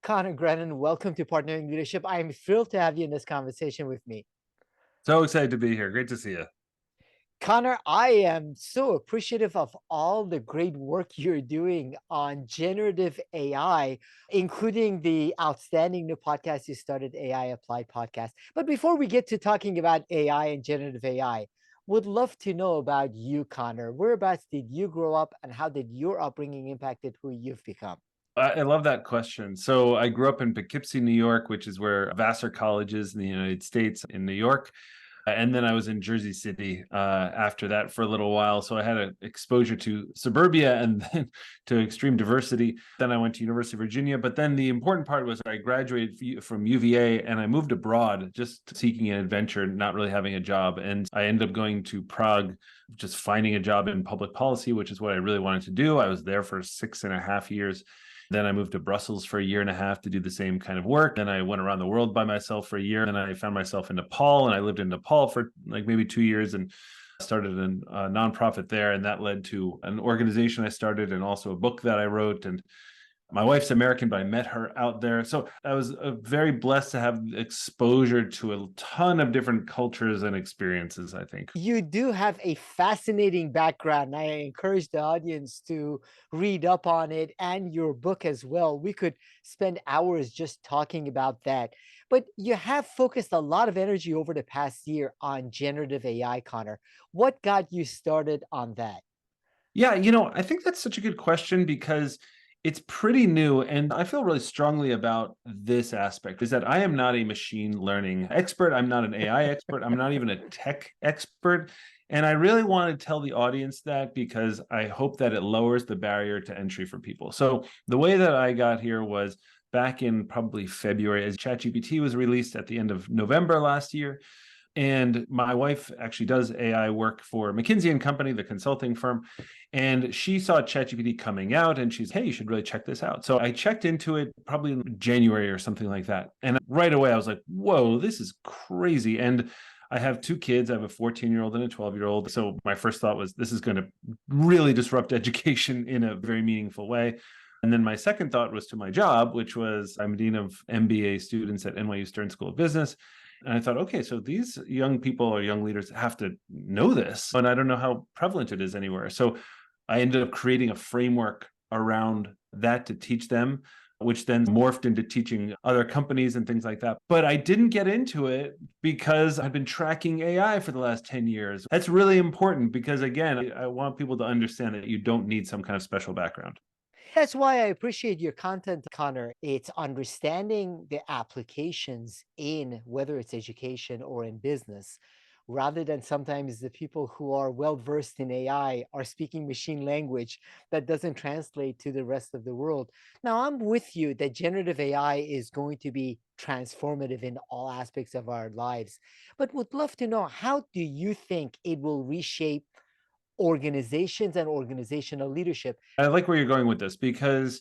Conor Grennan, welcome to Partnering Leadership. I am thrilled to have you in this conversation with me. So excited to be here. Great to see you. Conor, I am so appreciative of all the great work you're doing on generative AI, including the outstanding new podcast you started, AI Applied Podcast. But before we get to talking about AI and generative AI, would love to know about you, Conor. Whereabouts did you grow up and how did your upbringing impacted who you've become? I love that question. So I grew up in Poughkeepsie, New York, which is where Vassar College is in the United States in New York. And then I was in Jersey City after that for a little while. So I had an exposure to suburbia and then to extreme diversity. Then I went to University of Virginia. But then the important part was I graduated from UVA and I moved abroad, just seeking an adventure, not really having a job. And I ended up going to Prague, just finding a job in public policy, which is what I really wanted to do. I was there for 6.5 years. Then I moved to Brussels for a year and a half to do the same kind of work. Then I went around the world by myself for a year. Then I found myself in Nepal, and I lived in Nepal for like maybe 2 years and started a nonprofit there. And that led to an organization I started and also a book that I wrote. And my wife's American, but I met her out there. So I was very blessed to have exposure to a ton of different cultures and experiences, I think. You do have a fascinating background. I encourage the audience to read up on it and your book as well. We could spend hours just talking about that. But you have focused a lot of energy over the past year on generative AI, Conor. What got you started on that? Yeah, I think that's such a good question because it's pretty new. And I feel really strongly about this aspect is that I am not a machine learning expert. I'm not an AI expert. I'm not even a tech expert. And I really want to tell the audience that because I hope that it lowers the barrier to entry for people. So the way that I got here was back in probably February as ChatGPT was released at the end of November last year. And my wife actually does AI work for McKinsey and Company, the consulting firm. And she saw ChatGPT coming out and she's, hey, you should really check this out. So I checked into it probably in January or something like that. And right away, I was like, whoa, this is crazy. And I have two kids. I have a 14-year-old and a 12-year-old. So my first thought was, this is going to really disrupt education in a very meaningful way. And then my second thought was to my job, which was I'm dean of MBA students at NYU Stern School of Business. And I thought, okay, so these young people or young leaders have to know this. And I don't know how prevalent it is anywhere. So I ended up creating a framework around that to teach them, which then morphed into teaching other companies and things like that. But I didn't get into it because I've been tracking AI for the last 10 years. That's really important because, again, I want people to understand that you don't need some kind of special background. That's why I appreciate your content, Conor. It's understanding the applications in whether it's education or in business, rather than sometimes the people who are well versed in AI are speaking machine language that doesn't translate to the rest of the world. Now, I'm with you that generative AI is going to be transformative in all aspects of our lives, but would love to know, how do you think it will reshape organizations and organizational leadership? I like where you're going with this because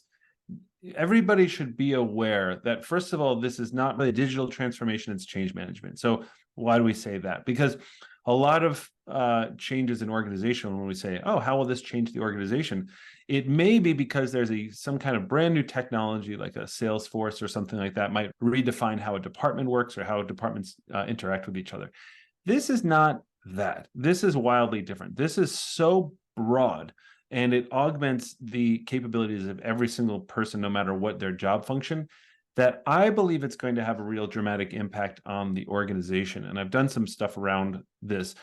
everybody should be aware that, first of all, this is not really digital transformation, it's change management. So why do we say that? Because a lot of changes in organization, when we say, oh, how will this change the organization? It may be because there's some kind of brand new technology like a Salesforce or something like that might redefine how a department works or how departments interact with each other. This is not that. This is wildly different. This is so broad and it augments the capabilities of every single person, no matter what their job function, that I believe it's going to have a real dramatic impact on the organization. And I've done some stuff around this.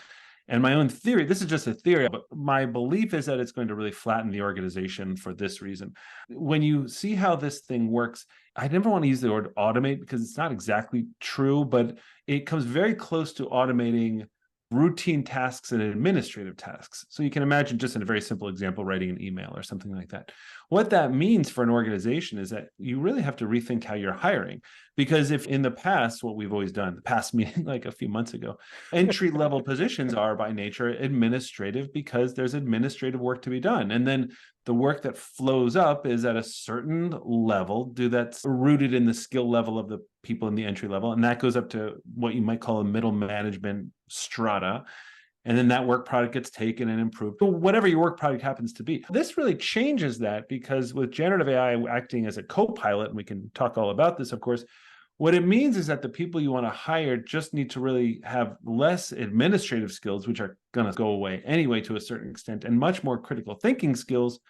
And my own theory, this is just a theory, but my belief is that it's going to really flatten the organization for this reason. When you see how this thing works, I never want to use the word automate because it's not exactly true, but it comes very close to automating routine tasks and administrative tasks. So you can imagine, just in a very simple example, writing an email or something like that. What that means for an organization is that you really have to rethink how you're hiring. Because if in the past, what we've always done, the past meeting like a few months ago, entry-level positions are by nature administrative because there's administrative work to be done. And then the work that flows up is at a certain level, that's rooted in the skill level of the people in the entry level. And that goes up to what you might call a middle management strata. and then that work product gets taken and improved, whatever your work product happens to be. This really changes that, because with generative AI acting as a co-pilot, and we can talk all about this, of course, what it means is that the people you want to hire just need to really have less administrative skills, which are going to go away anyway to a certain extent, and much more critical thinking skills,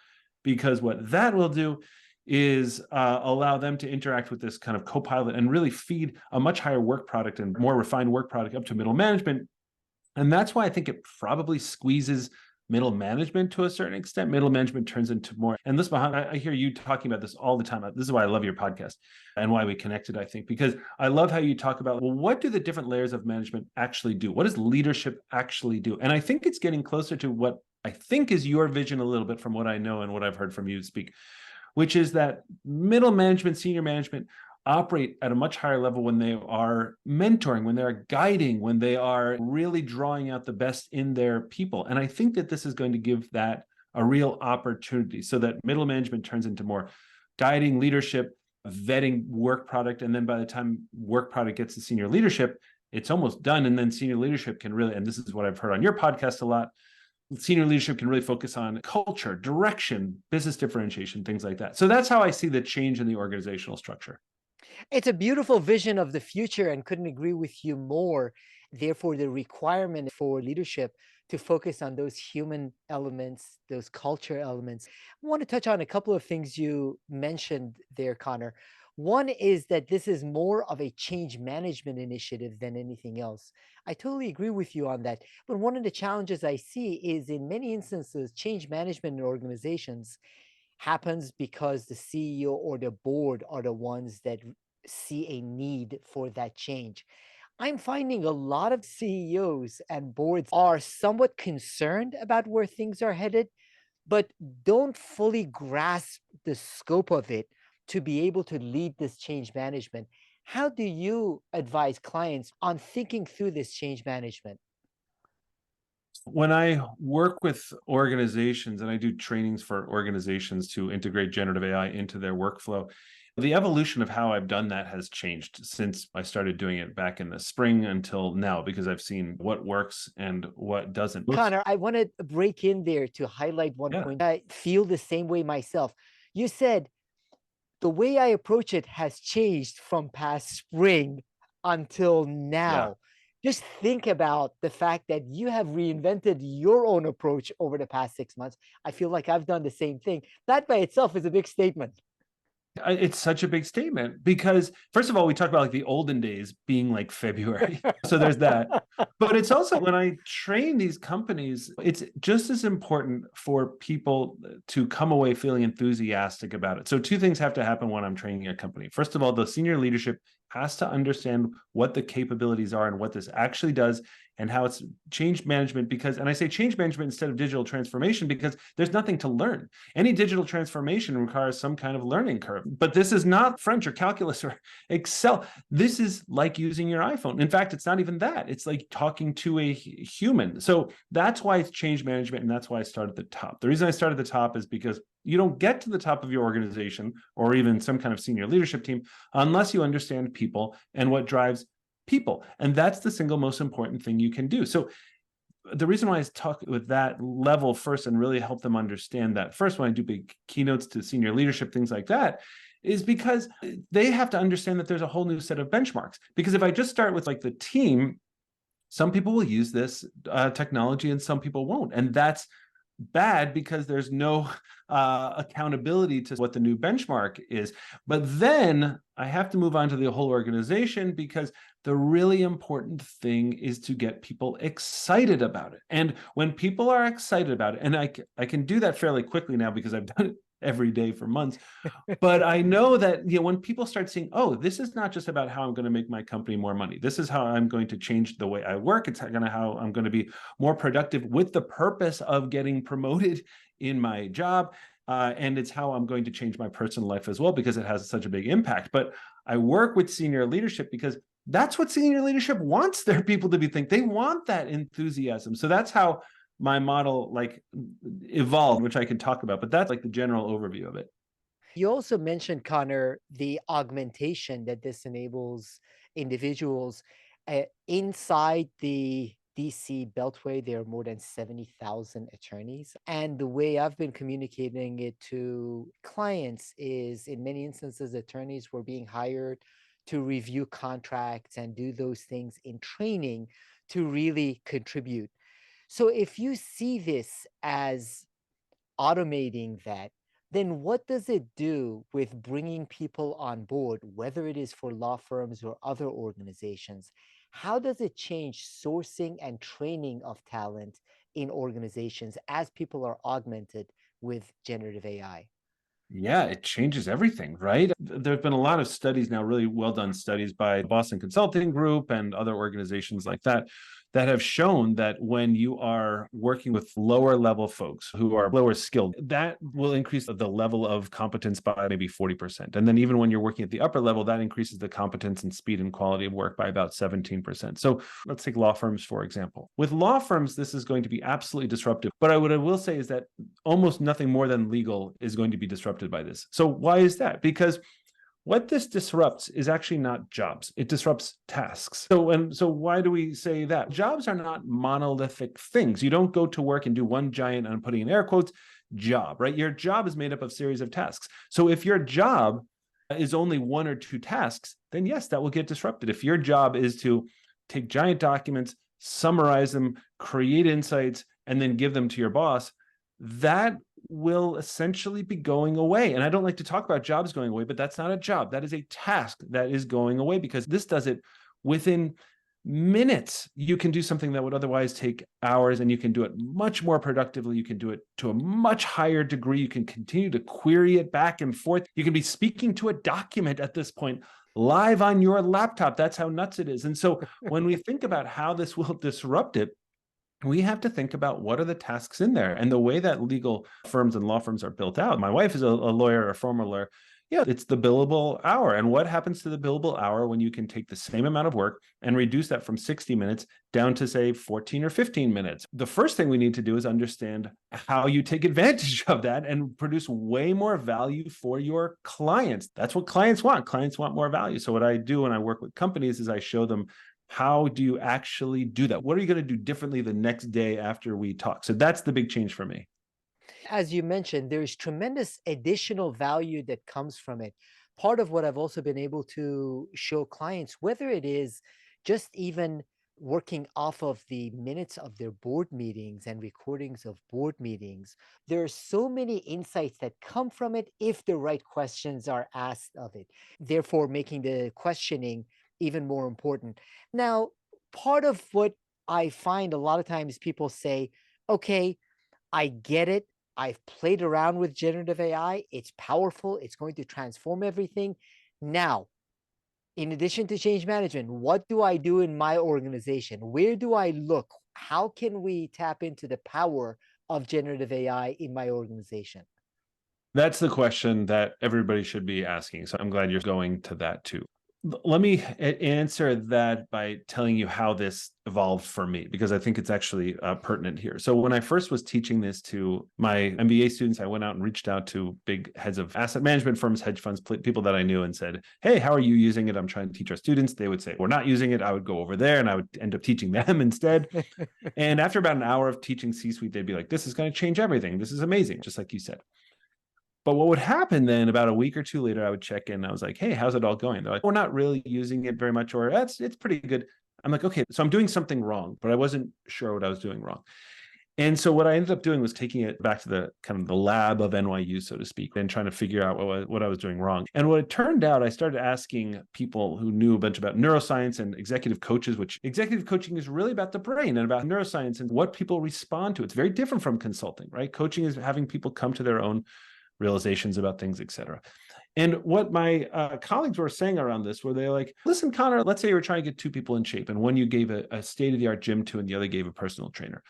because what that will do is allow them to interact with this kind of co-pilot and really feed a much higher work product and more refined work product up to middle management. And that's why I think it probably squeezes middle management to a certain extent. Middle management turns into more. And this, Mahan, I hear you talking about this all the time. This is why I love your podcast and why we connected, I think, because I love how you talk about, well, what do the different layers of management actually do? What does leadership actually do? And I think it's getting closer to what I think is your vision a little bit from what I know and what I've heard from you speak, which is that middle management, senior management operate at a much higher level when they are mentoring, when they are guiding, when they are really drawing out the best in their people. And I think that this is going to give that a real opportunity, so that middle management turns into more guiding, leadership, vetting work product. And then by the time work product gets to senior leadership, it's almost done. And then senior leadership can really, and this is what I've heard on your podcast a lot, senior leadership can really focus on culture, direction, business differentiation, things like that. So that's how I see the change in the organizational structure. It's a beautiful vision of the future, and couldn't agree with you more. Therefore, the requirement for leadership to focus on those human elements, those culture elements. I want to touch on a couple of things you mentioned there, Conor. One is that this is more of a change management initiative than anything else. I totally agree with you on that. But one of the challenges I see is, in many instances, change management in organizations happens because the CEO or the board are the ones that see a need for that change. I'm finding a lot of CEOs and boards are somewhat concerned about where things are headed, but don't fully grasp the scope of it to be able to lead this change management. How do you advise clients on thinking through this change management? When I work with organizations and I do trainings for organizations to integrate generative AI into their workflow, the evolution of how I've done that has changed since I started doing it back in the spring until now, because I've seen what works and what doesn't. Conor, I want to break in there to highlight one Yeah. point. I feel the same way myself. You said the way I approach it has changed from past spring until Yeah. now. Just think about the fact that you have reinvented your own approach over the past 6 months. I feel like I've done the same thing. That by itself is a big statement. It's such a big statement because, first of all, we talk about like the olden days being like February. So there's that. But it's also, when I train these companies, it's just as important for people to come away feeling enthusiastic about it. So two things have to happen when I'm training a company. First of all, the senior leadership has to understand what the capabilities are and what this actually does and how it's change management. Because, and I say change management instead of digital transformation, because there's nothing to learn. Any digital transformation requires some kind of learning curve, but this is not French or calculus or Excel. This is like using your iPhone. In fact, it's not even that. It's like talking to a human. So that's why it's change management. And that's why I start at the top. The reason I start at the top is because you don't get to the top of your organization or even some kind of senior leadership team unless you understand people and what drives people. And that's the single most important thing you can do. So the reason why I talk with that level first and really help them understand that first when I do big keynotes to senior leadership, things like that, is because they have to understand that there's a whole new set of benchmarks. Because if I just start with like the team, some people will use this technology and some people won't. And that's bad because there's no accountability to what the new benchmark is. But then I have to move on to the whole organization, because the really important thing is to get people excited about it. And when people are excited about it, and I can do that fairly quickly now because I've done it every day for months. But I know that, when people start seeing, oh, this is not just about how I'm going to make my company more money. This is how I'm going to change the way I work. It's how I'm going to be more productive with the purpose of getting promoted in my job. And it's how I'm going to change my personal life as well, because it has such a big impact. But I work with senior leadership because that's what senior leadership wants their people to be thinking. They want that enthusiasm. So that's how my model evolved, which I can talk about, but that's like the general overview of it. You also mentioned, Conor, the augmentation that this enables individuals inside the DC Beltway, there are more than 70,000 attorneys. And the way I've been communicating it to clients is in many instances, attorneys were being hired to review contracts and do those things in training to really contribute. So if you see this as automating that, then what does it do with bringing people on board, whether it is for law firms or other organizations? How does it change sourcing and training of talent in organizations as people are augmented with generative AI? Yeah, it changes everything, right? There have been a lot of studies now, really well done studies by Boston Consulting Group and other organizations like that, that have shown that when you are working with lower level folks who are lower skilled, that will increase the level of competence by maybe 40%. And then even when you're working at the upper level, that increases the competence and speed and quality of work by about 17%. So let's take law firms, for example. With law firms, this is going to be absolutely disruptive. But what I will say is that almost nothing more than legal is going to be disrupted by this. So why is that? Because what this disrupts is actually not jobs. It disrupts tasks. So why do we say that? Jobs are not monolithic things. You don't go to work and do one giant, I'm putting in air quotes, job, right? Your job is made up of a series of tasks. So if your job is only one or two tasks, then yes, that will get disrupted. If your job is to take giant documents, summarize them, create insights, and then give them to your boss, that will essentially be going away. And I don't like to talk about jobs going away, but that's not a job. That is a task that is going away because this does it within minutes. You can do something that would otherwise take hours, and you can do it much more productively. You can do it to a much higher degree. You can continue to query it back and forth. You can be speaking to a document at this point live on your laptop. That's how nuts it is. And so when we think about how this will disrupt it, we have to think about what are the tasks in there. And the way that legal firms and law firms are built out, my wife is a lawyer, a former lawyer. Yeah, it's the billable hour. And what happens to the billable hour when you can take the same amount of work and reduce that from 60 minutes down to, say, 14 or 15 minutes? The first thing we need to do is understand how you take advantage of that and produce way more value for your clients. That's what clients want. Clients want more value. So what I do when I work with companies is I show them, how do you actually do that? What are you going to do differently the next day after we talk? So that's the big change for me. As you mentioned, there's tremendous additional value that comes from it. Part of what I've also been able to show clients, whether it is just even working off of the minutes of their board meetings and recordings of board meetings, there are so many insights that come from it if the right questions are asked of it, therefore making the questioning even more important. Now, part of what I find a lot of times people say, okay, I get it. I've played around with generative AI. It's powerful. It's going to transform everything. Now, in addition to change management, what do I do in my organization? Where do I look? How can we tap into the power of generative AI in my organization? That's the question that everybody should be asking. So I'm glad you're going to that too. Let me answer that by telling you how this evolved for me, because I think it's actually pertinent here. So when I first was teaching this to my MBA students, I went out and reached out to big heads of asset management firms, hedge funds, people that I knew, and said, hey, how are you using it? I'm trying to teach our students. They would say, we're not using it. I would go over there and I would end up teaching them instead. And after about an hour of teaching C-suite, they'd be like, this is going to change everything. This is amazing, just like you said. But what would happen then, about a week or two later, I would check in. I was like, hey, how's it all going? They're like, we're not really using it very much, or it's pretty good. I'm like, okay, so I'm doing something wrong, but I wasn't sure what I was doing wrong. And so what I ended up doing was taking it back to the kind of the lab of NYU, so to speak, and trying to figure out what I was doing wrong. And what it turned out, I started asking people who knew a bunch about neuroscience and executive coaches, which executive coaching is really about the brain and about neuroscience and what people respond to. It's very different from consulting, right? Coaching is having people come to their own realizations about things, et cetera. And what my colleagues were saying around this were, they like, listen, Conor, let's say you were trying to get two people in shape, and one you gave a state-of-the-art gym to and the other gave a personal trainer.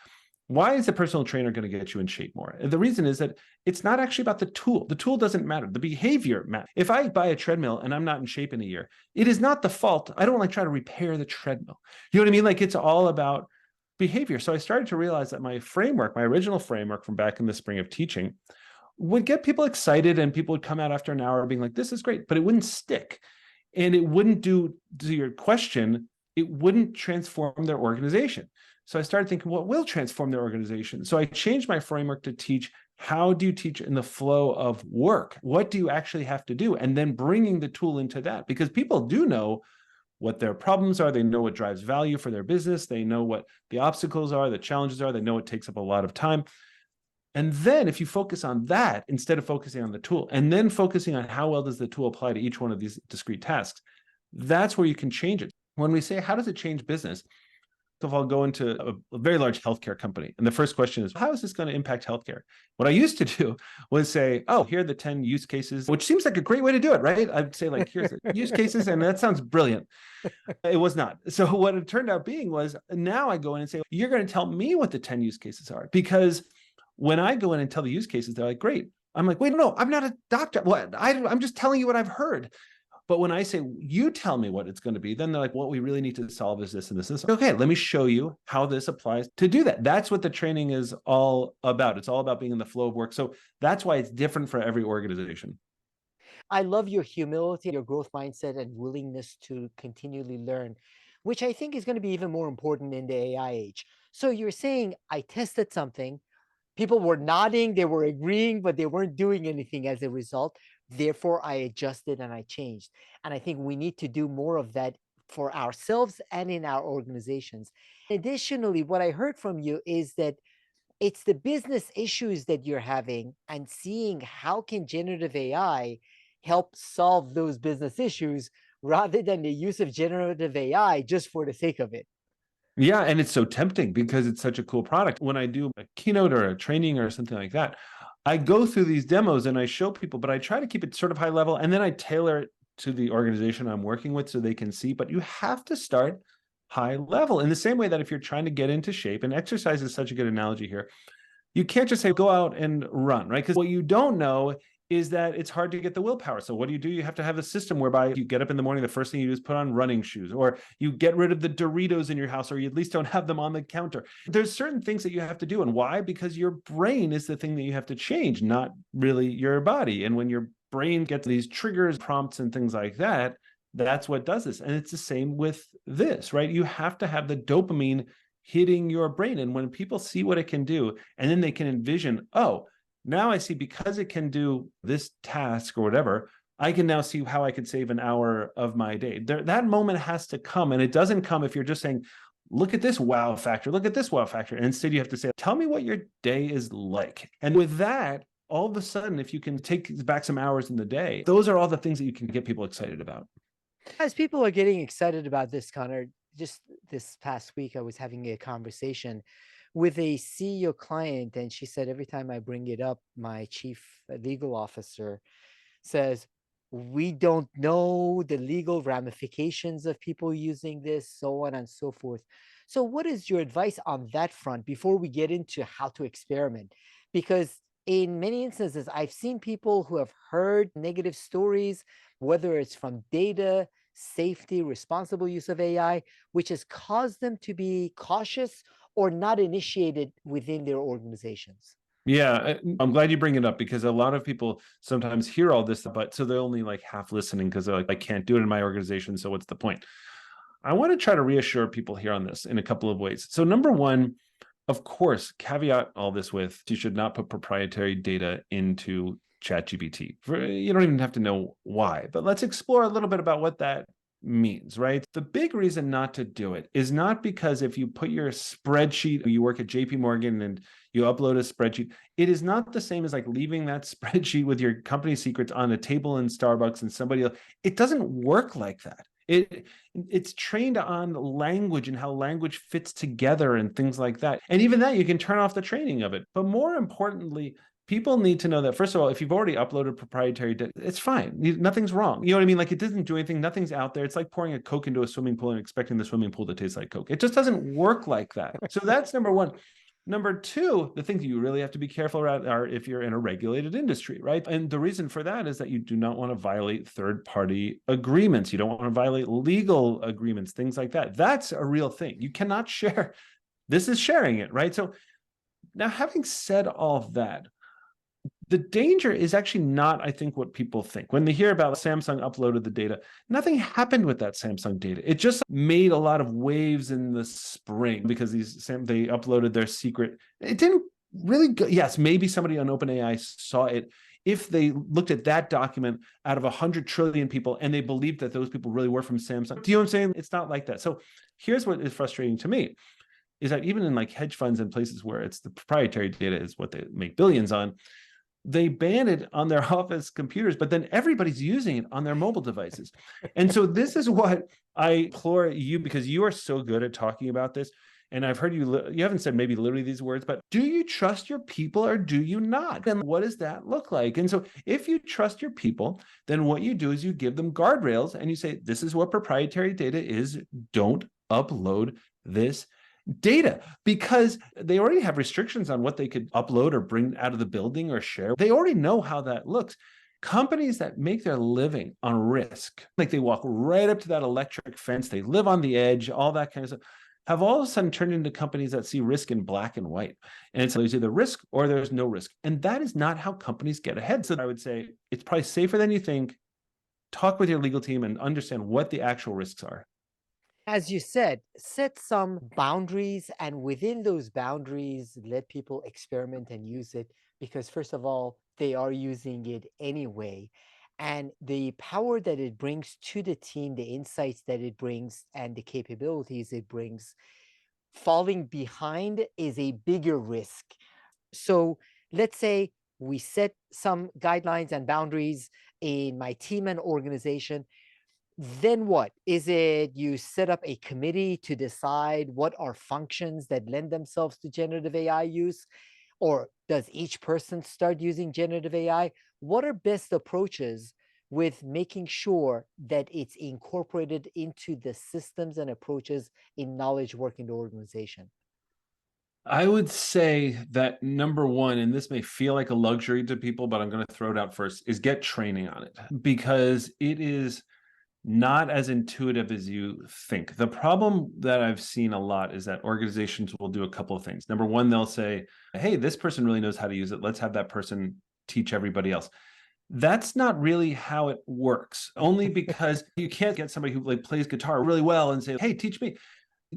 Why is the personal trainer going to get you in shape more? And the reason is that it's not actually about the tool. The tool doesn't matter. The behavior matters. If I buy a treadmill and I'm not in shape in a year, it is not the fault. I don't like try to repair the treadmill. You know what I mean? Like, it's all about behavior. So I started to realize that my framework, my original framework from back in the spring of teaching, would get people excited, and people would come out after an hour being like, this is great, but it wouldn't stick. And it wouldn't do, to your question, it wouldn't transform their organization. So I started thinking, what will transform their organization? So I changed my framework to teach, how do you teach in the flow of work? What do you actually have to do? And then bringing the tool into that, because people do know what their problems are. They know what drives value for their business. They know what the obstacles are, the challenges are. They know it takes up a lot of time. And then if you focus on that, instead of focusing on the tool, and then focusing on how well does the tool apply to each one of these discrete tasks, that's where you can change it. When we say, how does it change business? So if I'll go into a very large healthcare company, and the first question is, how is this going to impact healthcare? What I used to do was say, oh, here are the 10 use cases, which seems like a great way to do it, right? I'd say, like, here's the use cases, and that sounds brilliant. It was not. So what it turned out being was, now I go in and say, you're going to tell me what the 10 use cases are. Because when I go in and tell the use cases, they're like, great. I'm like, wait, no, I'm not a doctor. What? I'm just telling you what I've heard. But when I say, you tell me what it's going to be, then they're like, what we really need to solve is this and this and this. Okay, let me show you how this applies to do that. That's what the training is all about. It's all about being in the flow of work. So that's why it's different for every organization. I love your humility, your growth mindset, and willingness to continually learn, which I think is going to be even more important in the AI age. So you're saying, I tested something, people were nodding, they were agreeing, but they weren't doing anything as a result. Therefore, I adjusted and I changed. And I think we need to do more of that for ourselves and in our organizations. Additionally, what I heard from you is that it's the business issues that you're having and seeing how can generative AI help solve those business issues rather than the use of generative AI just for the sake of it. Yeah, and it's so tempting because it's such a cool product. When I do a keynote or a training or something like that, I go through these demos and I show people, but I try to keep it sort of high level, and then I tailor it to the organization I'm working with so they can see. But you have to start high level in the same way that if you're trying to get into shape, and exercise is such a good analogy here, you can't just say, go out and run, right? Because what you don't know is that it's hard to get the willpower. So what do? You have to have a system whereby you get up in the morning, the first thing you do is put on running shoes, or you get rid of the Doritos in your house, or you at least don't have them on the counter. There's certain things that you have to do. And why? Because your brain is the thing that you have to change, not really your body. And when your brain gets these triggers, prompts, and things like that, that's what does this. And it's the same with this, right? You have to have the dopamine hitting your brain. And when people see what it can do, and then they can envision, oh, now I see, because it can do this task or whatever, I can now see how I could save an hour of my day. That moment has to come. And it doesn't come if you're just saying, look at this wow factor, look at this wow factor. And instead you have to say, tell me what your day is like. And with that, all of a sudden, if you can take back some hours in the day, those are all the things that you can get people excited about. As people are getting excited about this, Connor, just this past week, I was having a conversation with a CEO client, and she said, every time I bring it up, my chief legal officer says, we don't know the legal ramifications of people using this, so on and so forth. So, what is your advice on that front before we get into how to experiment? Because in many instances, I've seen people who have heard negative stories, whether it's from data, safety, responsible use of AI, which has caused them to be cautious or not initiated within their organizations. Yeah, I'm glad you bring it up, because a lot of people sometimes hear all this, but so they're only like half listening because they're like, I can't do it in my organization. So what's the point? I want to try to reassure people here on this in a couple of ways. So number one, of course, caveat all this with, you should not put proprietary data into ChatGPT. You don't even have to know why, but let's explore a little bit about what that means, right? The big reason not to do it is not because if you put your spreadsheet, you work at JP Morgan and you upload a spreadsheet, it is not the same as like leaving that spreadsheet with your company secrets on a table in Starbucks and somebody else. It doesn't work like that. It's trained on language and how language fits together and things like that. And even that, you can turn off the training of it. But more importantly, people need to know that, first of all, if you've already uploaded proprietary data, it's fine. Nothing's wrong. You know what I mean? Like, it doesn't do anything. Nothing's out there. It's like pouring a Coke into a swimming pool and expecting the swimming pool to taste like Coke. It just doesn't work like that. So that's number one. Number two, the things that you really have to be careful about are if you're in a regulated industry, right? And the reason for that is that you do not want to violate third-party agreements. You don't want to violate legal agreements, things like that. That's a real thing. You cannot share. This is sharing it, right? So now, having said all of that, The danger is actually not, I think, what people think. When they hear about Samsung uploaded the data, nothing happened with that Samsung data. It just made a lot of waves in the spring because they uploaded their secret. It didn't really go, yes, maybe somebody on OpenAI saw it. If they looked at that document out of 100 trillion people and they believed that those people really were from Samsung, do you know what I'm saying? It's not like that. So here's what is frustrating to me is that even in like hedge funds and places where it's the proprietary data is what they make billions on, they ban it on their office computers, but then everybody's using it on their mobile devices. And so this is what I implore you, because you are so good at talking about this. And I've heard you haven't said maybe literally these words, but do you trust your people or do you not? And what does that look like? And so if you trust your people, then what you do is you give them guardrails and you say, this is what proprietary data is. Don't upload this data, because they already have restrictions on what they could upload or bring out of the building or share. They already know how that looks. Companies that make their living on risk, like they walk right up to that electric fence, they live on the edge, all that kind of stuff, have all of a sudden turned into companies that see risk in black and white. And so there's either risk or there's no risk. And that is not how companies get ahead. So I would say it's probably safer than you think. Talk with your legal team and understand what the actual risks are. As you said, set some boundaries, and within those boundaries, let people experiment and use it because, first of all, they are using it anyway. And the power that it brings to the team, the insights that it brings, and the capabilities it brings, falling behind is a bigger risk. So let's say we set some guidelines and boundaries in my team and organization. Then what? Is it you set up a committee to decide what are functions that lend themselves to generative AI use? Or does each person start using generative AI? What are best approaches with making sure that it's incorporated into the systems and approaches in knowledge work in the organization? I would say that number one, and this may feel like a luxury to people, but I'm going to throw it out first, is get training on it because it is not as intuitive as you think. The problem that I've seen a lot is that organizations will do a couple of things. Number one, they'll say, hey, this person really knows how to use it. Let's have that person teach everybody else. That's not really how it works, only because you can't get somebody who like plays guitar really well and say, hey, teach me.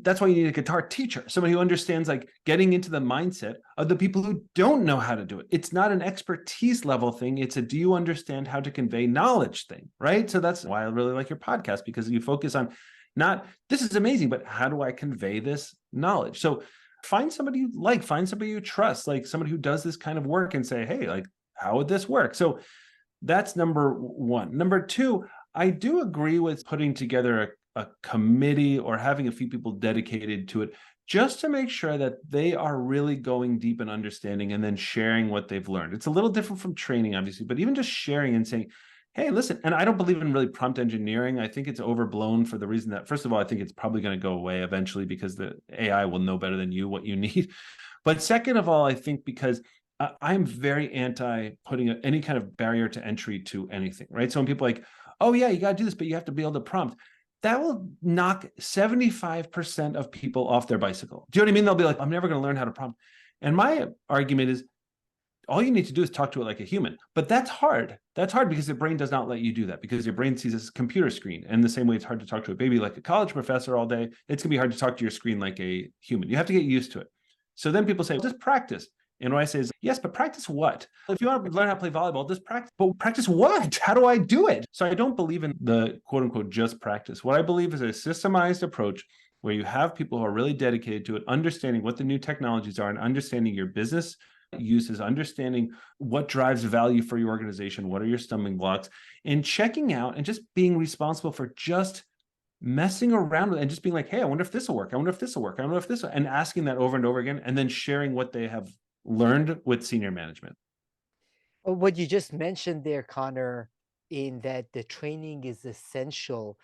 That's why you need a guitar teacher, somebody who understands like getting into the mindset of the people who don't know how to do it. It's not an expertise level thing. It's a do you understand how to convey knowledge thing, right? So that's why I really like your podcast, because you focus on not this is amazing, but how do I convey this knowledge? So find somebody you like, find somebody you trust, like somebody who does this kind of work and say, hey, like, how would this work? So that's number one. Number two, I do agree with putting together a committee or having a few people dedicated to it just to make sure that they are really going deep and understanding and then sharing what they've learned. It's a little different from training, obviously, but even just sharing and saying, hey, listen, and I don't believe in really prompt engineering. I think it's overblown for the reason that, first of all, I think it's probably going to go away eventually because the AI will know better than you what you need. But second of all, I think because I'm very anti putting any kind of barrier to entry to anything, right? So when people are like, oh yeah, you got to do this, but you have to be able to prompt, that will knock 75% of people off their bicycle. Do you know what I mean? They'll be like, I'm never going to learn how to prompt. And my argument is all you need to do is talk to it like a human. But that's hard. That's hard because the brain does not let you do that, because your brain sees this computer screen. And the same way it's hard to talk to a baby like a college professor all day, it's going to be hard to talk to your screen like a human. You have to get used to it. So then people say, well, just practice. And what I say is, yes, but practice what? If you want to learn how to play volleyball, just practice. But practice what? How do I do it? So I don't believe in the quote unquote just practice. What I believe is a systemized approach where you have people who are really dedicated to it, understanding what the new technologies are and understanding your business uses, understanding what drives value for your organization, what are your stumbling blocks, and checking out and just being responsible for just messing around with it and just being like, hey, I wonder if this will work. I wonder if this will work. I wonder if this will, and asking that over and over again, and then sharing what they have learned with senior management. What you just mentioned there, Connor, in that the training is essential.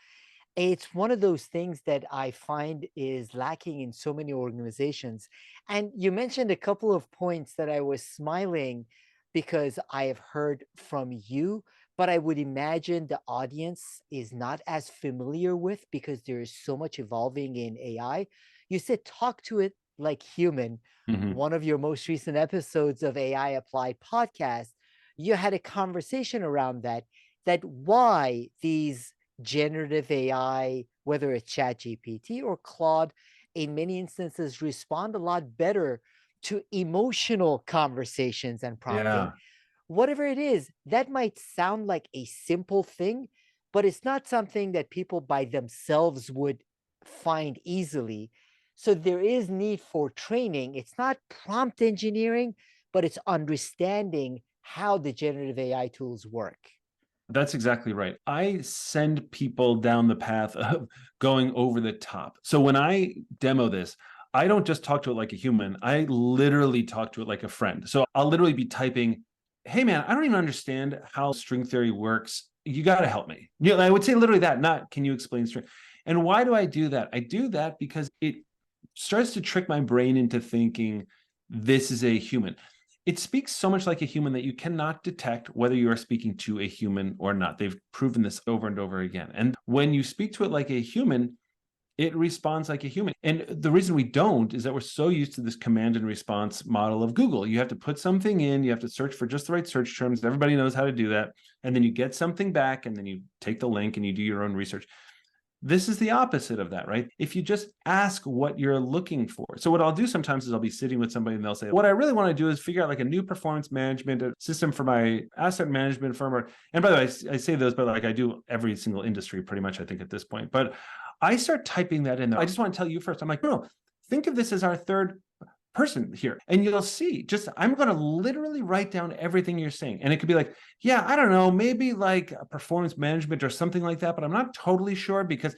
It's one of those things that I find is lacking in so many organizations. And you mentioned a couple of points that I was smiling because I have heard from you, but I would imagine the audience is not as familiar with because there is so much evolving in AI. You said talk to it like human. Mm-hmm. One of your most recent episodes of AI Applied podcast you had a conversation around that, that why these generative AI, whether it's ChatGPT or Claude, in many instances respond a lot better to emotional conversations and prompting. Yeah. Whatever it is, that might sound like a simple thing, but it's not something that people by themselves would find easily. So there is need for training. It's not prompt engineering, but it's understanding how the generative AI tools work. That's exactly right. I send people down the path of going over the top. So when I demo this, I don't just talk to it like a human. I literally talk to it like a friend. So I'll literally be typing, "Hey man, I don't even understand how string theory works. You got to help me." You know, I would say literally that, not "Can you explain string?" And why do I do that? I do that because it starts to trick my brain into thinking this is a human. It speaks so much like a human that you cannot detect whether you are speaking to a human or not. They've proven this over and over again. And when you speak to it like a human, it responds like a human. And the reason we don't is that we're so used to this command and response model of Google. You have to put something in, you have to search for just the right search terms. Everybody knows how to do that. And then you get something back, and then you take the link and you do your own research. This is the opposite of that, right? If you just ask what you're looking for. So what I'll do sometimes is I'll be sitting with somebody and they'll say, what I really want to do is figure out like a new performance management system for my asset management firm. And by the way, I say those, but like I do every single industry pretty much, I think, at this point. But I start typing that in there. I just want to tell you first. I'm like, no, think of this as our third person here, and you'll see, just I'm going to literally write down everything you're saying. And it could be like, yeah, I don't know, maybe like a performance management or something like that, but I'm not totally sure, because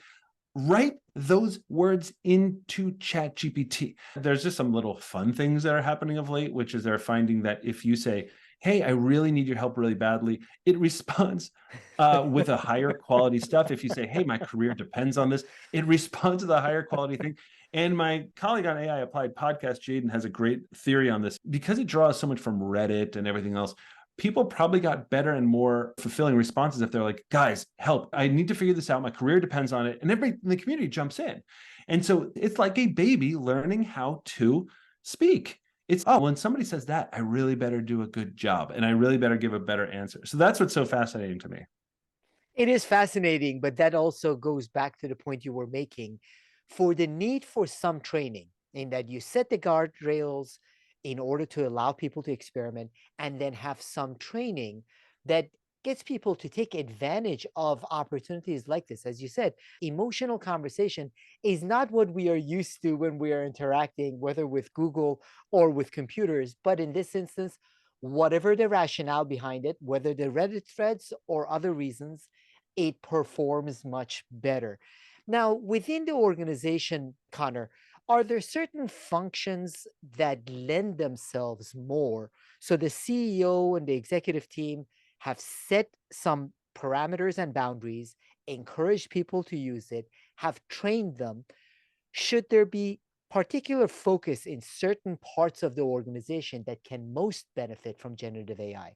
write those words into ChatGPT. There's just some little fun things that are happening of late, which is they're finding that if you say, hey, I really need your help really badly, it responds with a higher quality stuff. If you say, hey, my career depends on this, it responds to the higher quality thing. And my colleague on AI Applied podcast, Jaden, has a great theory on this. Because it draws so much from Reddit and everything else, people probably got better and more fulfilling responses if they're like, guys, help, I need to figure this out. My career depends on it. And everybody in the community jumps in. And so it's like a baby learning how to speak. It's, oh, when somebody says that, I really better do a good job and I really better give a better answer. So that's what's so fascinating to me. It is fascinating, but that also goes back to the point you were making for the need for some training, in that you set the guardrails in order to allow people to experiment, and then have some training that gets people to take advantage of opportunities like this. As you said, emotional conversation is not what we are used to when we are interacting, whether with Google or with computers. But in this instance, whatever the rationale behind it, whether the Reddit threads or other reasons, it performs much better. Now, within the organization, Connor, are there certain functions that lend themselves more? So the CEO and the executive team have set some parameters and boundaries, encouraged people to use it, have trained them. Should there be particular focus in certain parts of the organization that can most benefit from generative AI?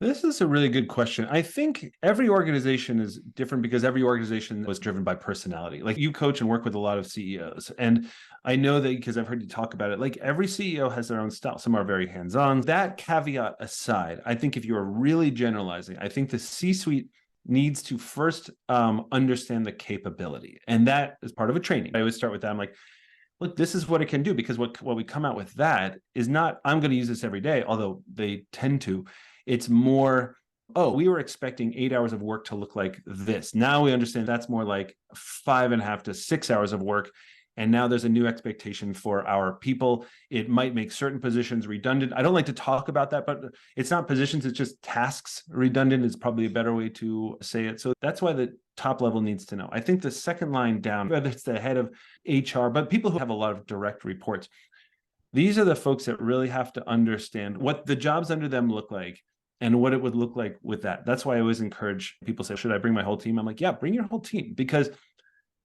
This is a really good question. I think every organization is different because every organization was driven by personality. Like, you coach and work with a lot of CEOs. And I know that because I've heard you talk about it, like every CEO has their own style. Some are very hands on. That caveat aside, I think if you are really generalizing, I think the C suite needs to first understand the capability. And that is part of a training. I always start with that. I'm like, look, this is what it can do, because what we come out with that is not, I'm going to use this every day, although they tend to. It's more, oh, we were expecting 8 hours of work to look like this. Now we understand that's more like 5.5 to 6 hours of work. And now there's a new expectation for our people. It might make certain positions redundant. I don't like to talk about that, but it's not positions, it's just tasks. Redundant is probably a better way to say it. So that's why the top level needs to know. I think the second line down, whether it's the head of HR, but people who have a lot of direct reports, these are the folks that really have to understand what the jobs under them look like and what it would look like with that. That's why I always encourage people say, should I bring my whole team? I'm like, yeah, bring your whole team, because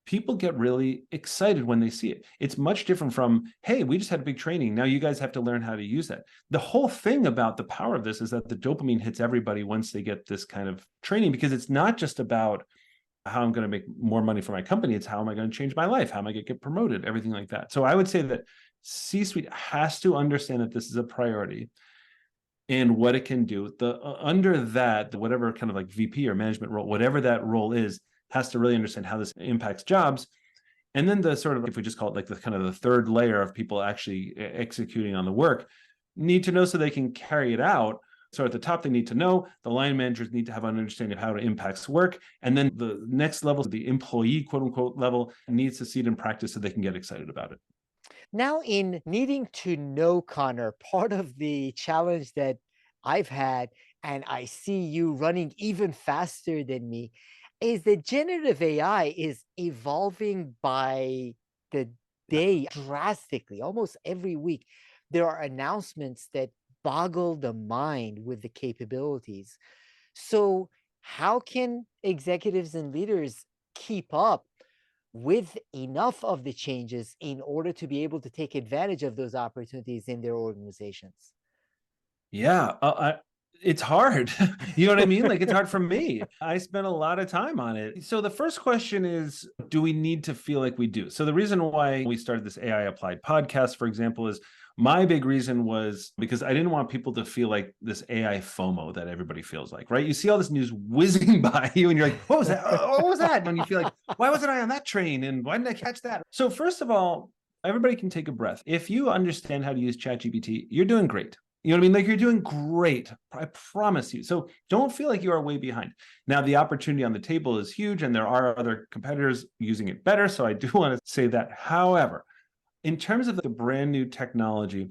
people get really excited when they see it. It's much different from, hey, we just had a big training, now you guys have to learn how to use that. The whole thing about the power of this is that the dopamine hits everybody once they get this kind of training, because it's not just about how I'm going to make more money for my company. It's how am I going to change my life? How am I going to get promoted? Everything like that. So I would say that C-suite has to understand that this is a priority. and what it can do. Under that, whatever kind of like VP or management role, whatever that role is, has to really understand how this impacts jobs. And then the sort of, if we just call it like the kind of the third layer of people actually executing on the work, need to know so they can carry it out. So at the top, they need to know, the line managers need to have an understanding of how it impacts work. And then the next level, the employee, quote unquote, level, needs to see it in practice so they can get excited about it. Now, in needing to know Connor, part of the challenge that I've had, and I see you running even faster than me, is that generative AI is evolving by the day drastically. Almost every week, there are announcements that boggle the mind with the capabilities. So, how can executives and leaders keep up with enough of the changes in order to be able to take advantage of those opportunities in their organizations? Yeah, it's hard. You know what I mean? Like it's hard for me. I spent a lot of time on it. So the first question is, do we need to feel like we do? So the reason why we started this AI Applied podcast, for example, is my big reason was because I didn't want people to feel like this AI FOMO that everybody feels like, right? You see all this news whizzing by you and you're like, what was that? Oh, what was that? And you feel like, why wasn't I on that train? And why didn't I catch that? So first of all, everybody can take a breath. If you understand how to use ChatGPT, you're doing great. You know what I mean? Like you're doing great. I promise you. So don't feel like you are way behind. Now, the opportunity on the table is huge, and there are other competitors using it better. So I do want to say that. However, in terms of the brand new technology,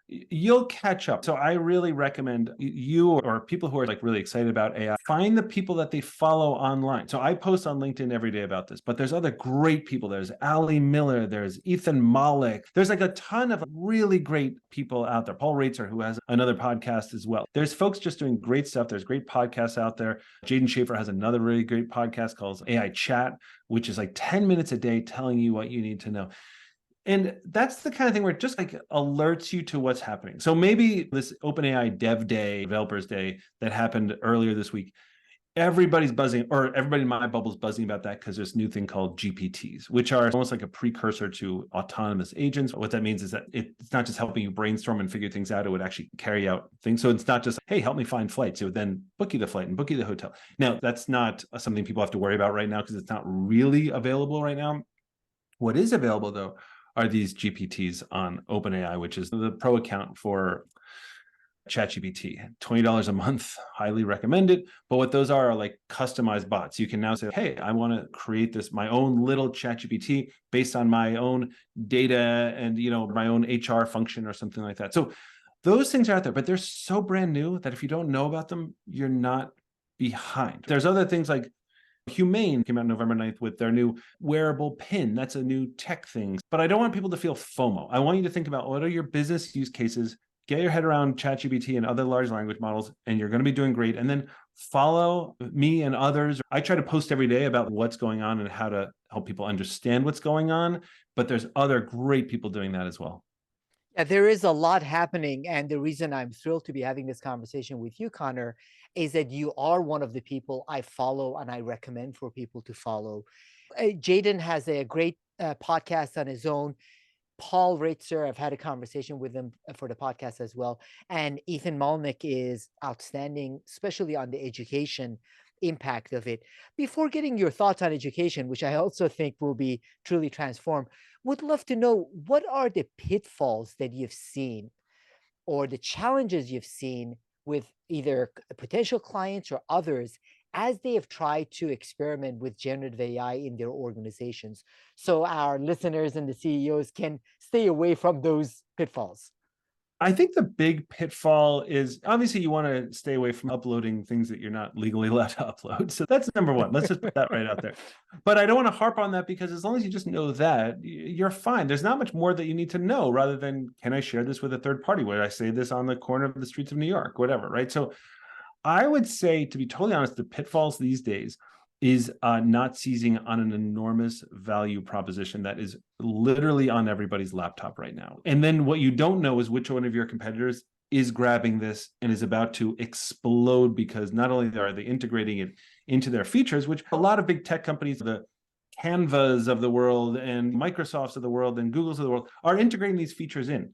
you'll catch up. So I really recommend you or people who are like really excited about AI, find the people that they follow online. So I post on LinkedIn every day about this, but there's other great people. There's Ali Miller, there's Ethan Mollick. There's like a ton of really great people out there. Paul Raitzer, who has another podcast as well. There's folks just doing great stuff. There's great podcasts out there. Jaden Schaefer has another really great podcast called AI Chat, which is like 10 minutes a day telling you what you need to know. And that's the kind of thing where it just like alerts you to what's happening. So maybe this OpenAI Dev Day, Developers Day that happened earlier this week, everybody's buzzing, or everybody in my bubble's buzzing about that because there's a new thing called GPTs, which are almost like a precursor to autonomous agents. What that means is that it's not just helping you brainstorm and figure things out, it would actually carry out things. So it's not just, hey, help me find flights. It would then book you the flight and book you the hotel. Now, that's not something people have to worry about right now because it's not really available right now. What is available, though, are these GPTs on OpenAI, which is the pro account for ChatGPT. $20 a month, highly recommend it. But what those are like customized bots. You can now say, hey, I want to create this, my own little ChatGPT based on my own data and, you know, my own HR function or something like that. So those things are out there, but they're so brand new that if you don't know about them, you're not behind. There's other things like Humane came out November 9th with their new wearable pin. That's a new tech thing. But I don't want people to feel FOMO. I want you to think about what are your business use cases, get your head around ChatGPT and other large language models, and you're going to be doing great. And then follow me and others. I try to post every day about what's going on and how to help people understand what's going on. But there's other great people doing that as well. Yeah, there is a lot happening. And the reason I'm thrilled to be having this conversation with you, Connor, is that you are one of the people I follow and I recommend for people to follow. Jaden has a great podcast on his own. Paul Raitzer, I've had a conversation with him for the podcast as well. And Ethan Malnick is outstanding, especially on the education impact of it. Before getting your thoughts on education, which I also think will be truly transformed, would love to know what are the pitfalls that you've seen or the challenges you've seen with either potential clients or others as they have tried to experiment with generative AI in their organizations, so our listeners and the CEOs can stay away from those pitfalls? I think the big pitfall is obviously you want to stay away from uploading things that you're not legally allowed to upload. So that's number one. Let's just put that right out there. But I don't want to harp on that because as long as you just know that, you're fine. There's not much more that you need to know rather than, can I share this with a third party? Would I say this on the corner of the streets of New York, whatever, right? So I would say, to be totally honest, the pitfalls these days is not seizing on an enormous value proposition that is literally on everybody's laptop right now. And then what you don't know is which one of your competitors is grabbing this and is about to explode because not only are they integrating it into their features, which a lot of big tech companies, the Canvas of the world and Microsofts of the world and Googles of the world are integrating these features in.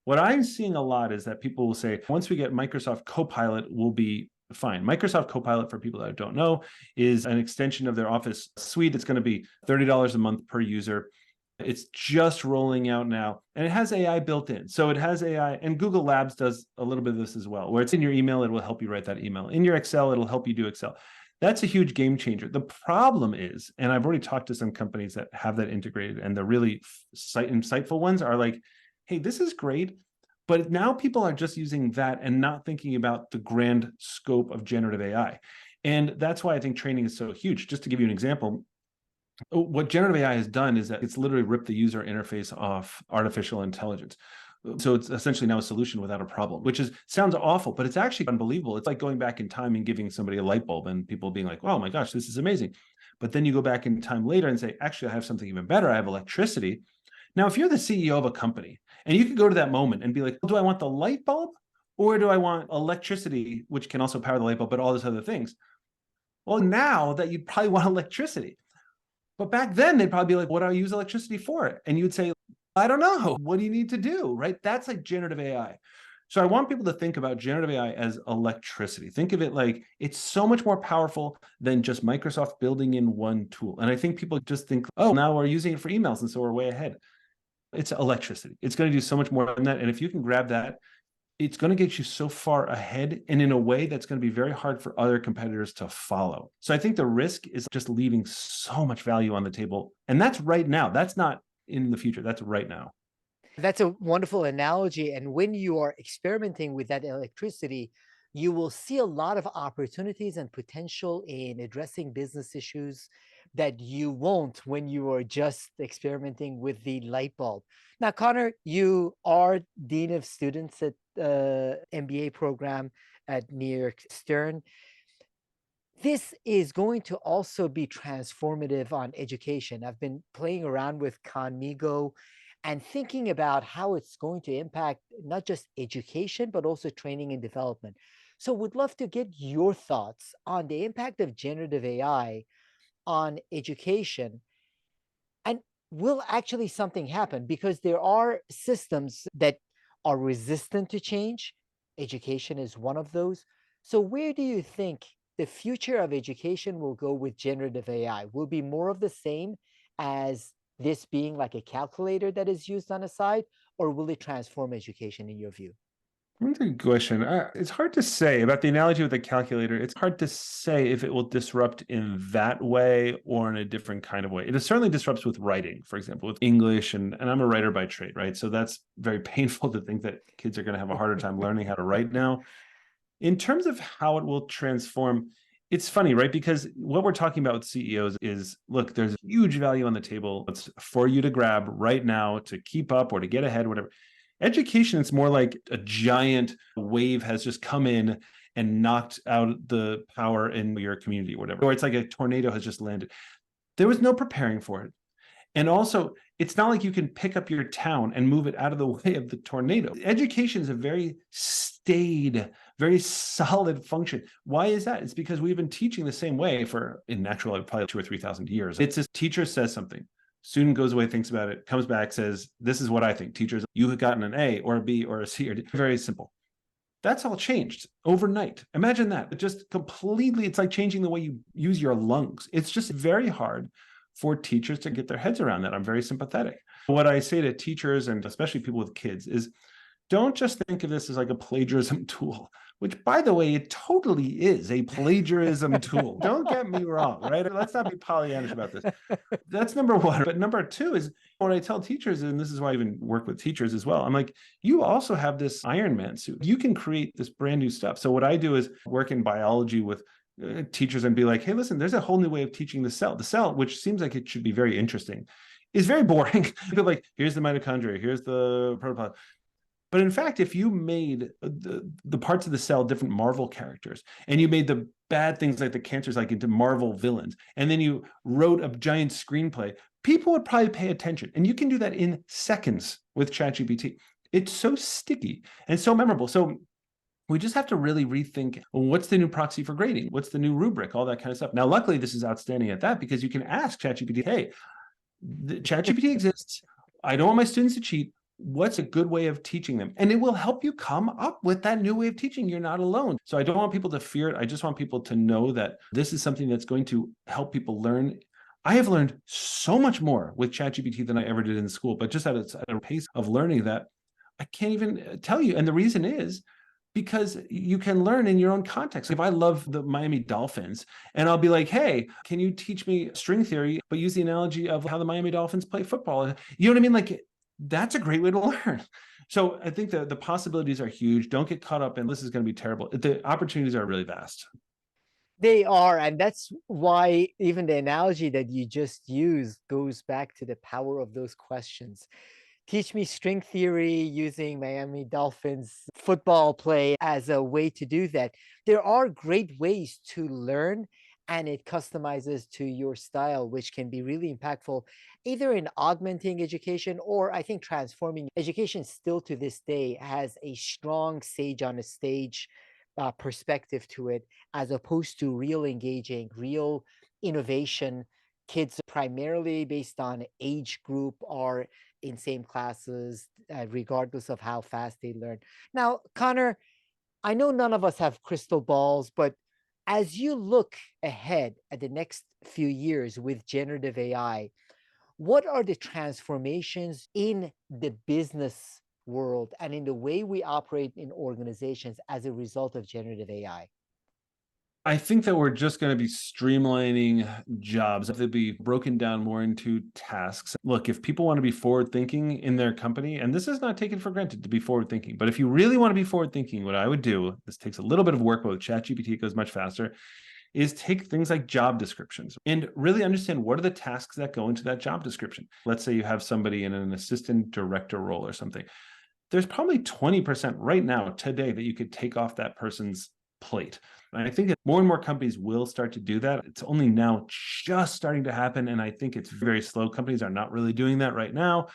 What I'm seeing a lot is that people will say, once we get Microsoft Copilot, we'll be fine. Microsoft Copilot, for people that don't know, is an extension of their Office suite. It's going to be $30 a month per user. It's just rolling out now, and it has AI built in. So it has AI, and Google Labs does a little bit of this as well, where it's in your email, it will help you write that email. In your Excel, it'll help you do Excel. That's a huge game changer. The problem is, and I've already talked to some companies that have that integrated, and the really insightful ones are like, hey, this is great, but now people are just using that and not thinking about the grand scope of generative AI. And that's why I think training is so huge. Just to give you an example, what generative AI has done is that it's literally ripped the user interface off artificial intelligence. So it's essentially now a solution without a problem, which sounds awful, but it's actually unbelievable. It's like going back in time and giving somebody a light bulb and people being like, oh my gosh, this is amazing. But then you go back in time later and say, actually, I have something even better. I have electricity. Now, if you're the CEO of a company and you could go to that moment and be like, do I want the light bulb or do I want electricity, which can also power the light bulb, but all those other things? Well, now that you'd probably want electricity. But back then, they'd probably be like, what do I use electricity for? And you'd say, I don't know. What do you need to do? Right? That's like generative AI. So I want people to think about generative AI as electricity. Think of it like it's so much more powerful than just Microsoft building in one tool. And I think people just think, oh, now we're using it for emails, and so we're way ahead. It's electricity. It's going to do so much more than that. And if you can grab that, it's going to get you so far ahead and in a way that's going to be very hard for other competitors to follow. So I think the risk is just leaving so much value on the table. And that's right now. That's not in the future. That's right now. That's a wonderful analogy. And when you are experimenting with that electricity, you will see a lot of opportunities and potential in addressing business issues that you won't when you are just experimenting with the light bulb. Now, Conor, you are Dean of Students at MBA program at NYU Stern. This is going to also be transformative on education. I've been playing around with Conmigo and thinking about how it's going to impact not just education, but also training and development. So would love to get your thoughts on the impact of generative AI on education. And will actually something happen? Because there are systems that are resistant to change. Education is one of those. So where do you think the future of education will go with generative AI? Will be more of the same as this being like a calculator that is used on a side, or will it transform education in your view? That's a good question. It's hard to say about the analogy with the calculator. It's hard to say if it will disrupt in that way or in a different kind of way. It certainly disrupts with writing, for example, with English. And I'm a writer by trade, right? So that's very painful to think that kids are going to have a harder time learning how to write now. In terms of how it will transform, it's funny, right? Because what we're talking about with CEOs is, look, there's huge value on the table. It's for you to grab right now to keep up or to get ahead, whatever. Education, it's more like a giant wave has just come in and knocked out the power in your community or whatever. Or it's like a tornado has just landed. There was no preparing for it. And also, it's not like you can pick up your town and move it out of the way of the tornado. Education is a very staid, very solid function. Why is that? It's because we've been teaching the same way for, in actual, probably 2,000 or 3,000 years. It's this teacher says something. Student goes away, thinks about it, comes back, says, this is what I think. Teachers, you have gotten an A or a B or a C or D. Very simple. That's all changed overnight. Imagine that. It just completely, it's like changing the way you use your lungs. It's just very hard for teachers to get their heads around that. I'm very sympathetic. What I say to teachers and especially people with kids is don't just think of this as like a plagiarism tool, which, by the way, it totally is a plagiarism tool. Don't get me wrong, right? Let's not be Pollyannish about this. That's number one. But number two is what I tell teachers, and this is why I even work with teachers as well. I'm like, you also have this Iron Man suit. You can create this brand new stuff. So what I do is work in biology with teachers and be like, hey, listen, there's a whole new way of teaching the cell. The cell, which seems like it should be very interesting, is very boring. People like, here's the mitochondria, here's the protoplasm. But in fact, if you made the parts of the cell different Marvel characters, and you made the bad things like the cancers like into Marvel villains, and then you wrote a giant screenplay, people would probably pay attention. And you can do that in seconds with ChatGPT. It's so sticky and so memorable. So we just have to really rethink, well, what's the new proxy for grading? What's the new rubric? All that kind of stuff. Now, luckily, this is outstanding at that because you can ask ChatGPT, hey, ChatGPT exists. I don't want my students to cheat. what's a good way of teaching them? And it will help you come up with that new way of teaching. You're not alone. So I don't want people to fear it. I just want people to know that this is something that's going to help people learn. I have learned so much more with ChatGPT than I ever did in school, but just at a pace of learning that I can't even tell you. And the reason is because you can learn in your own context. If I love the Miami Dolphins and I'll be like, hey, can you teach me string theory, but use the analogy of how the Miami Dolphins play football? You know what I mean? Like, that's a great way to learn. So I think the possibilities are huge. Don't get caught up in this is going to be terrible. The opportunities are really vast. They are, and that's why even the analogy that you just used goes back to the power of those questions. Teach me string theory using Miami Dolphins football play as a way to do that. There are great ways to learn, and it customizes to your style, which can be really impactful, either in augmenting education or I think transforming education. Still to this day has a strong sage on a stage perspective to it, as opposed to real engaging, real innovation. Kids primarily based on age group are in same classes, regardless of how fast they learn. Now, Connor, I know none of us have crystal balls, but as you look ahead at the next few years with generative AI, what are the transformations in the business world and in the way we operate in organizations as a result of generative AI? I think that we're just going to be streamlining jobs. They'll be broken down more into tasks. Look, if people want to be forward thinking in their company, and this is not taken for granted to be forward thinking, but if you really want to be forward thinking, what I would do, this takes a little bit of work, but with ChatGPT, it goes much faster, is take things like job descriptions and really understand what are the tasks that go into that job description. Let's say you have somebody in an assistant director role or something. There's probably 20% right now today that you could take off that person's plate. And I think that more and more companies will start to do that. It's only now just starting to happen. And I think it's very slow. Companies are not really doing that right now,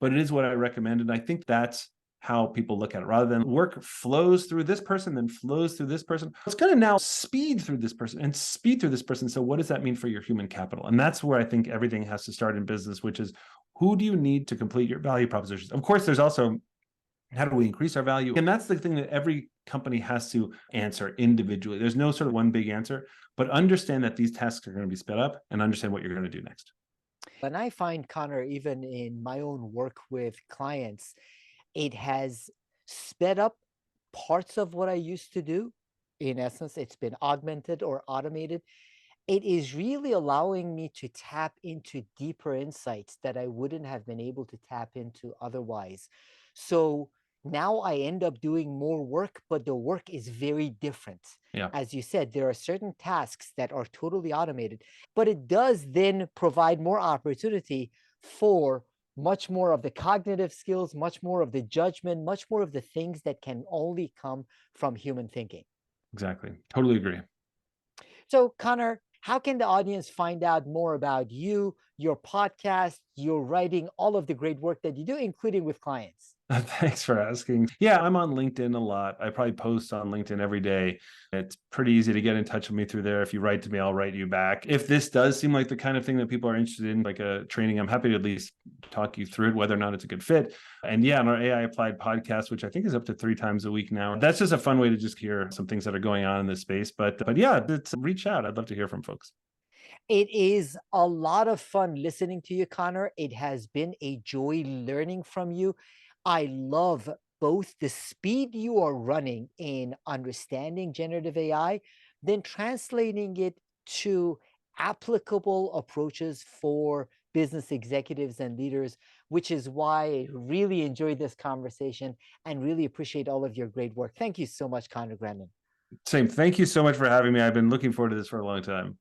but it is what I recommend. And I think that's how people look at it rather than work flows through this person, then flows through this person. It's going to now speed through this person and speed through this person. So, what does that mean for your human capital? And that's where I think everything has to start in business, which is who do you need to complete your value propositions? Of course, there's also how do we increase our value? And that's the thing that every company has to answer individually. There's no sort of one big answer, but understand that these tasks are going to be sped up and understand what you're going to do next. And I find, Connor, even in my own work with clients, it has sped up parts of what I used to do. In essence, it's been augmented or automated. It is really allowing me to tap into deeper insights that I wouldn't have been able to tap into otherwise. So now I end up doing more work, but the work is very different. Yeah, As you said, there are certain tasks that are totally automated, but it does then provide more opportunity for much more of the cognitive skills, much more of the judgment, much more of the things that can only come from human thinking. exactly. Totally agree. So, Connor, how can the audience find out more about you, your podcast, your writing, all of the great work that you do, including with clients? Thanks for asking. Yeah, I'm on LinkedIn a lot. I probably post on LinkedIn every day. It's pretty easy to get in touch with me through there. If you write to me, I'll write you back. If this does seem like the kind of thing that people are interested in, like a training, I'm happy to at least talk you through it, whether or not it's a good fit. And yeah, on our AI Applied podcast, which I think is up to 3 times a week now, that's just a fun way to just hear some things that are going on in this space. But yeah, it's reach out. I'd love to hear from folks. It is a lot of fun listening to you, Connor. It has been a joy learning from you. I love both the speed you are running in understanding generative AI, then translating it to applicable approaches for business executives and leaders, which is why I really enjoyed this conversation and really appreciate all of your great work. Thank you so much, Conor Grennan. Same. Thank you so much for having me. I've been looking forward to this for a long time.